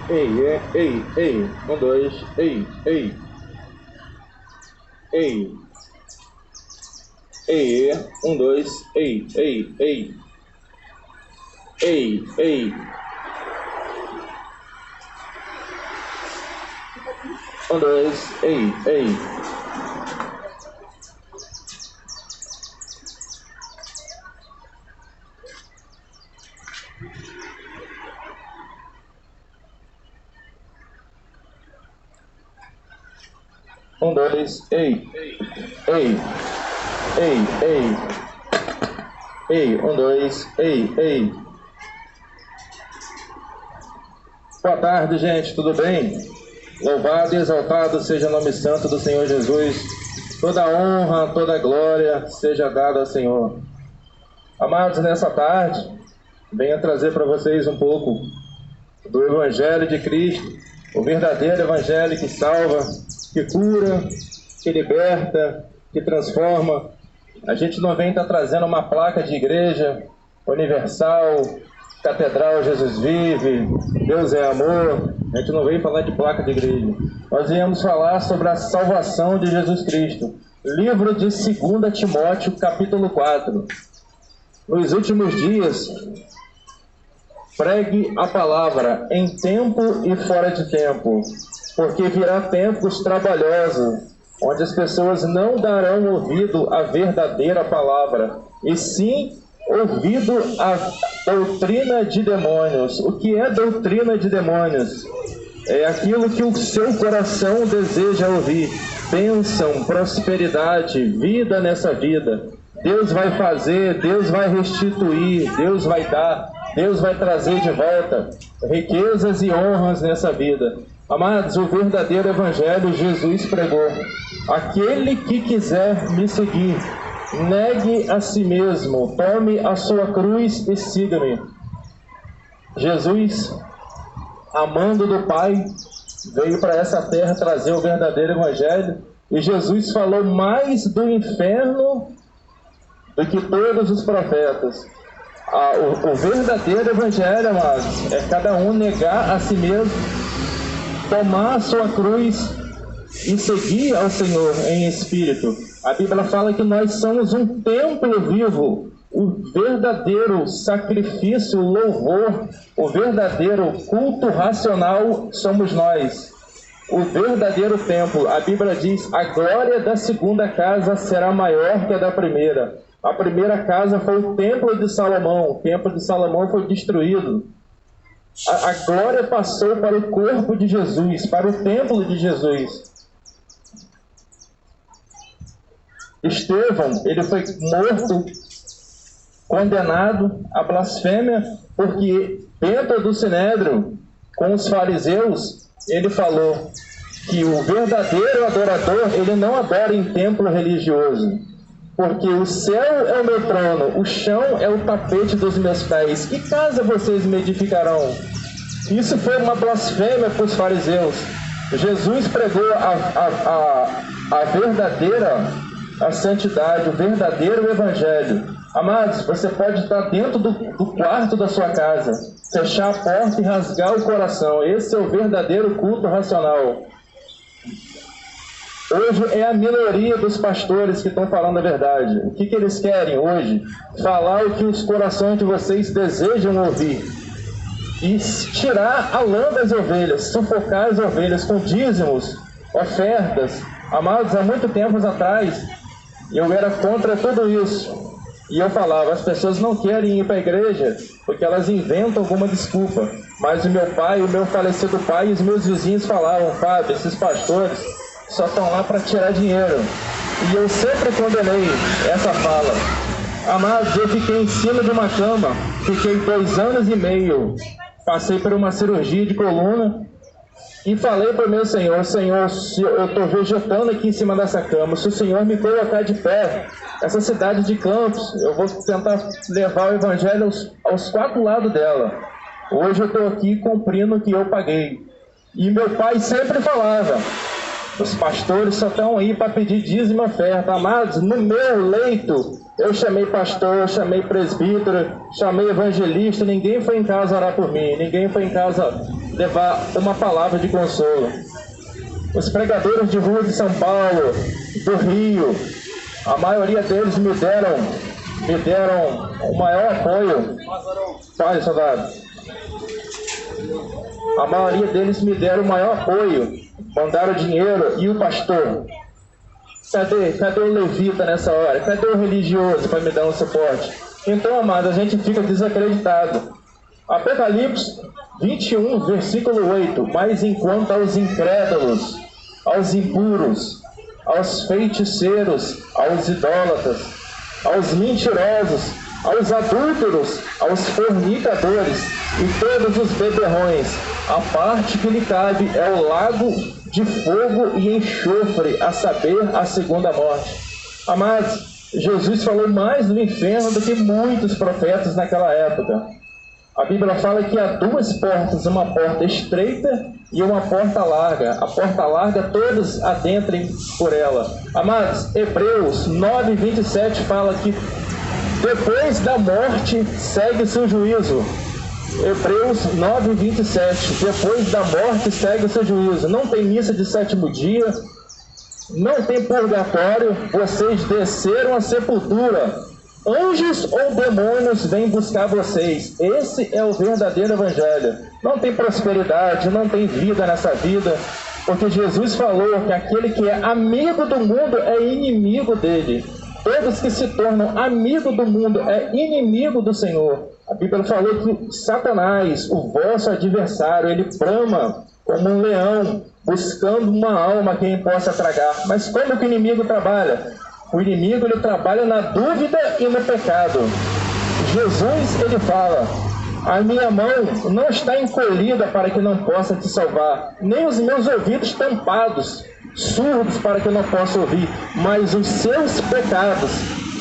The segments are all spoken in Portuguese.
Ei. Um, dois, ei. Ei. Um, dois, ei. Um, dois, ei. Um, dois, ei. Um, dois, ei. Boa tarde, gente, tudo bem? Louvado e exaltado seja o nome santo do Senhor Jesus. Toda honra, toda glória seja dada ao Senhor. Amados, nessa tarde, venho trazer para vocês um pouco do Evangelho de Cristo, o verdadeiro Evangelho que salva, que cura, que liberta, que transforma. A gente não vem estar trazendo uma placa de igreja universal, Catedral Jesus vive, Deus é amor. A gente não vem falar de placa de igreja. Nós viemos falar sobre a salvação de Jesus Cristo. Livro de 2 Timóteo, capítulo 4. Nos últimos dias, pregue a palavra em tempo e fora de tempo, porque virá tempos trabalhosos, onde as pessoas não darão ouvido à verdadeira palavra, e sim ouvido à doutrina de demônios. O que é doutrina de demônios? É aquilo que o seu coração deseja ouvir. Bênção, prosperidade, vida nessa vida. Deus vai fazer, Deus vai restituir, Deus vai dar, Deus vai trazer de volta riquezas e honras nessa vida. Amados, o verdadeiro evangelho Jesus pregou. Aquele que quiser me seguir, negue a si mesmo, tome a sua cruz e siga-me. Jesus, amando do Pai, veio para essa terra trazer o verdadeiro evangelho, e Jesus falou mais do inferno do que todos os profetas. O verdadeiro evangelho, amados, é cada um negar a si mesmo, tomar a sua cruz e seguir ao Senhor em espírito. A Bíblia fala que nós somos um templo vivo. O verdadeiro sacrifício, louvor, o verdadeiro culto racional somos nós. O verdadeiro templo. A Bíblia diz: a glória da segunda casa será maior que a da primeira. A primeira casa foi o templo de Salomão. O templo de Salomão foi destruído. A glória passou para o corpo de Jesus, para o templo de Jesus. Estevão, ele foi morto, condenado à blasfêmia, porque dentro do Sinédrio, com os fariseus, ele falou que o verdadeiro adorador, ele não adora em templo religioso, porque o céu é o meu trono, o chão é o tapete dos meus pés. Que casa vocês me edificarão? Isso foi uma blasfêmia para os fariseus. Jesus pregou a verdadeira, a santidade, o verdadeiro evangelho. Amados, você pode estar dentro do quarto da sua casa, fechar a porta e rasgar o coração. Esse é o verdadeiro culto racional. Hoje é a minoria dos pastores que estão falando a verdade. O que eles querem hoje? Falar o que os corações de vocês desejam ouvir. E tirar a lã das ovelhas, sufocar as ovelhas com dízimos, ofertas. Amados, há muito tempo atrás, eu era contra tudo isso. E eu falava, as pessoas não querem ir para a igreja porque elas inventam alguma desculpa. Mas o meu pai, o meu falecido pai e os meus vizinhos falavam: Fábio, esses pastores só estão lá para tirar dinheiro. E eu sempre condenei essa fala. Amados, eu fiquei em cima de uma cama, fiquei 2 anos e meio, passei por uma cirurgia de coluna e falei para o meu Senhor: Senhor, se eu estou vegetando aqui em cima dessa cama, se o Senhor me colocar de pé, essa cidade de Campos, eu vou tentar levar o evangelho aos 4 lados dela. Hoje eu estou aqui cumprindo o que eu paguei. E meu pai sempre falava: Os pastores só estão aí para pedir dízimo e oferta. Amados, no meu leito, eu chamei pastor, eu chamei presbítero, chamei evangelista, ninguém foi em casa orar por mim, ninguém foi em casa levar uma palavra de consolo. Os pregadores de rua de São Paulo, do Rio, a maioria deles me deram o maior apoio. Pai, soldado. A maioria deles me deram o maior apoio, mandaram dinheiro. E o pastor? Cadê o levita nessa hora? Cadê o religioso para me dar um suporte? Então, amado, a gente fica desacreditado. Apocalipse 21, versículo 8. Mas enquanto aos incrédulos, aos impuros, aos feiticeiros, aos idólatras, aos mentirosos, aos adúlteros, aos fornicadores e todos os beberrões, a parte que lhe cabe é o lago de fogo e enxofre, a saber, a segunda morte. Amados, Jesus falou mais do inferno do que muitos profetas naquela época. A Bíblia fala que há duas portas, uma porta estreita e uma porta larga. A porta larga, todos adentrem por ela. Amados, Hebreus 9:27 fala que depois da morte segue-se o juízo. Hebreus 9:27. Depois da morte segue-se o juízo. Não tem missa de sétimo dia, não tem purgatório. Vocês desceram à sepultura. Anjos ou demônios vêm buscar vocês. Esse é o verdadeiro evangelho. Não tem prosperidade, não tem vida nessa vida, porque Jesus falou que aquele que é amigo do mundo é inimigo dele. Todos que se tornam amigo do mundo é inimigo do Senhor. A Bíblia falou que Satanás, o vosso adversário, ele brama como um leão, buscando uma alma a quem possa tragar. Mas como que o inimigo trabalha? O inimigo, ele trabalha na dúvida e no pecado. Jesus, ele fala: a minha mão não está encolhida para que não possa te salvar, nem os meus ouvidos tampados, surdos para que não possa ouvir, mas os seus pecados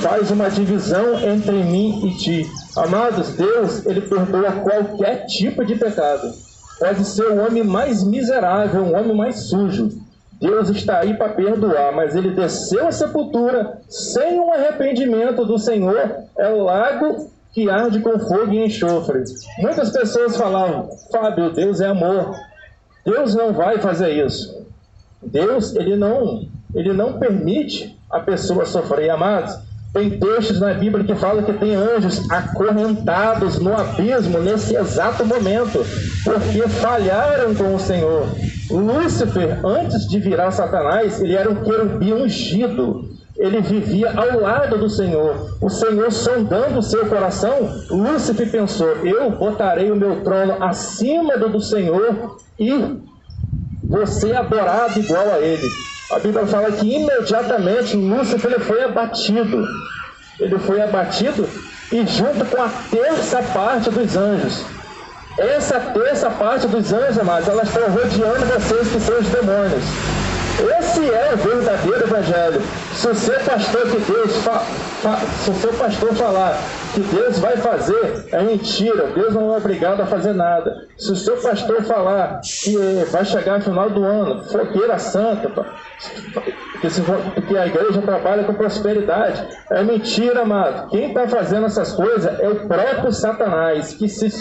faz uma divisão entre mim e ti. Amados, Deus, ele perdoa qualquer tipo de pecado. Pode ser o homem mais miserável, o homem mais sujo. Deus está aí para perdoar, mas ele desceu à sepultura sem um arrependimento do Senhor. É o lago que arde com fogo e enxofre. Muitas pessoas falavam: Fábio, Deus é amor. Deus não vai fazer isso. Deus, ele não permite a pessoa sofrer. Amados, tem textos na Bíblia que falam que tem anjos acorrentados no abismo nesse exato momento, porque falharam com o Senhor. Lúcifer, antes de virar Satanás, ele era um querubim ungido. Ele vivia ao lado do Senhor. O Senhor sondando o seu coração, Lúcifer pensou: eu botarei o meu trono acima do Senhor e vou ser adorado igual a ele. A Bíblia fala que imediatamente Lúcifer ele foi abatido. Ele foi abatido e junto com a terça parte dos anjos. Essa terça parte dos anjos, amados, elas estão rodeando vocês que são os demônios. Esse é o verdadeiro evangelho. Se o seu pastor se o seu pastor falar que Deus vai fazer, é mentira. Deus não é obrigado a fazer nada. Se o seu pastor falar que vai chegar no final do ano, fogueira santa, que a igreja trabalha com prosperidade, é mentira, amado. Quem está fazendo essas coisas é o próprio Satanás, que se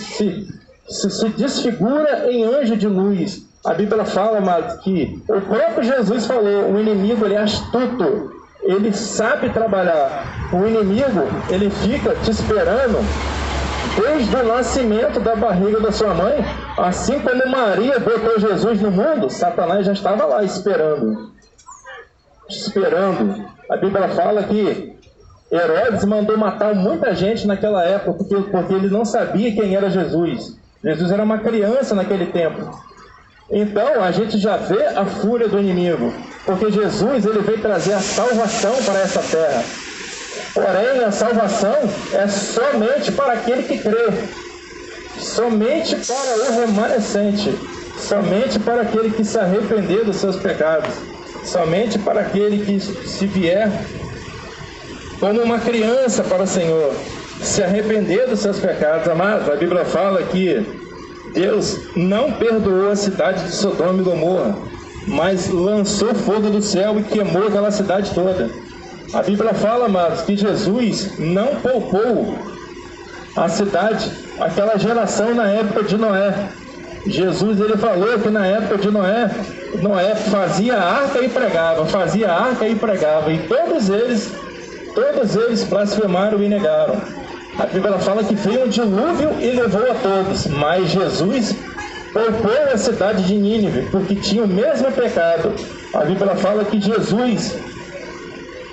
desfigura em anjo de luz. A Bíblia fala, amado, que o próprio Jesus falou: o inimigo, ele é astuto, ele sabe trabalhar. O inimigo, ele fica te esperando desde o nascimento da barriga da sua mãe. Assim como Maria botou Jesus no mundo, Satanás já estava lá esperando. A Bíblia fala que Herodes mandou matar muita gente naquela época, porque ele não sabia quem era Jesus. Jesus era uma criança naquele tempo. Então a gente já vê a fúria do inimigo, porque Jesus, ele veio trazer a salvação para essa terra. Porém, a salvação é somente para aquele que crê, somente para o remanescente, somente para aquele que se arrepender dos seus pecados, somente para aquele que se vier como uma criança para o Senhor, se arrepender dos seus pecados. Amados, a Bíblia fala que Deus não perdoou a cidade de Sodoma e Gomorra. mas lançou fogo do céu e queimou aquela cidade toda. A Bíblia fala, amados, que Jesus não poupou a cidade, aquela geração na época de Noé. Jesus, ele falou que na época de Noé fazia arca e pregava, fazia arca e pregava, e todos eles blasfemaram e negaram. A Bíblia fala que veio um dilúvio e levou a todos, mas Jesus poupou a cidade de Nínive, porque tinha o mesmo pecado. A Bíblia fala que Jesus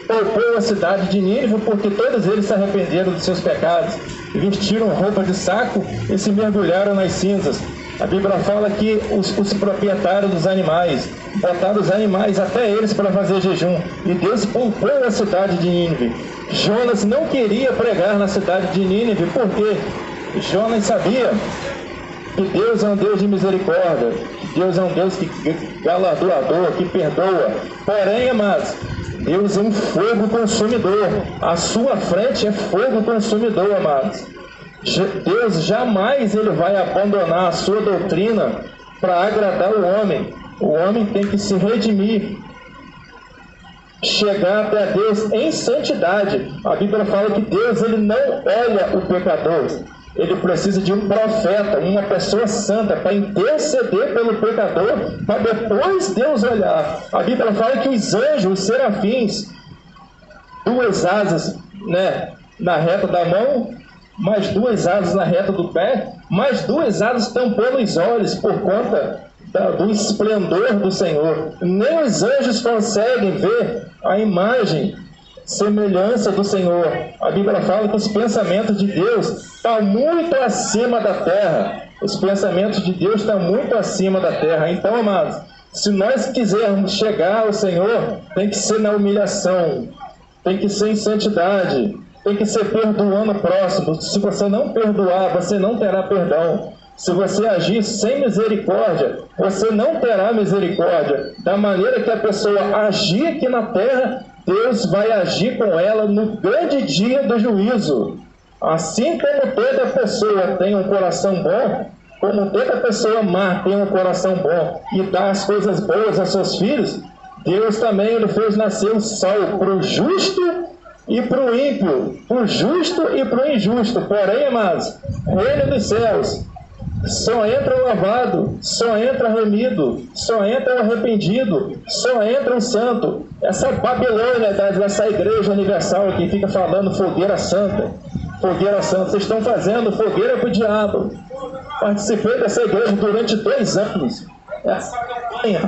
poupou a cidade de Nínive porque todos eles se arrependeram dos seus pecados, vestiram roupa de saco e se mergulharam nas cinzas. A Bíblia fala que os proprietários dos animais botaram os animais até eles para fazer jejum, e Deus poupou a cidade de Nínive. Jonas não queria pregar na cidade de Nínive porque Jonas sabia que Deus é um Deus de misericórdia, que Deus é um Deus galardoador, que perdoa. Porém, amados, Deus é um fogo consumidor. À sua frente é fogo consumidor, amados. Deus jamais ele vai abandonar a sua doutrina para agradar o homem. O homem tem que se redimir, chegar até Deus em santidade. A Bíblia fala que Deus ele não olha o pecador. Ele precisa de um profeta, uma pessoa santa, para interceder pelo pecador, para depois Deus olhar. A Bíblia fala que os anjos, os serafins, 2 asas, na reta da mão, mais 2 asas na reta do pé, mais 2 asas tampando os olhos por conta do esplendor do Senhor. Nem os anjos conseguem ver a imagem, semelhança do Senhor. A Bíblia fala que os pensamentos de Deus estão muito acima da terra. Os pensamentos de Deus estão muito acima da terra. Então, amados, se nós quisermos chegar ao Senhor, tem que ser na humilhação, tem que ser em santidade, tem que ser perdoando o próximo. Se você não perdoar, você não terá perdão. Se você agir sem misericórdia, você não terá misericórdia. Da maneira que a pessoa agir aqui na terra, Deus vai agir com ela no grande dia do juízo. Assim como toda pessoa tem um coração bom, como toda pessoa má tem um coração bom e dá as coisas boas a seus filhos, Deus também ele fez nascer o sol para o justo e para o ímpio, para o justo e para o injusto. Porém, amados, reino dos céus só entra o lavado, só entra remido, só entra o arrependido, só entra o santo. Essa Babilônia dessa igreja universal que fica falando fogueira santa, vocês estão fazendo fogueira para o diabo. Participei dessa igreja durante 2 anos. Essa campanha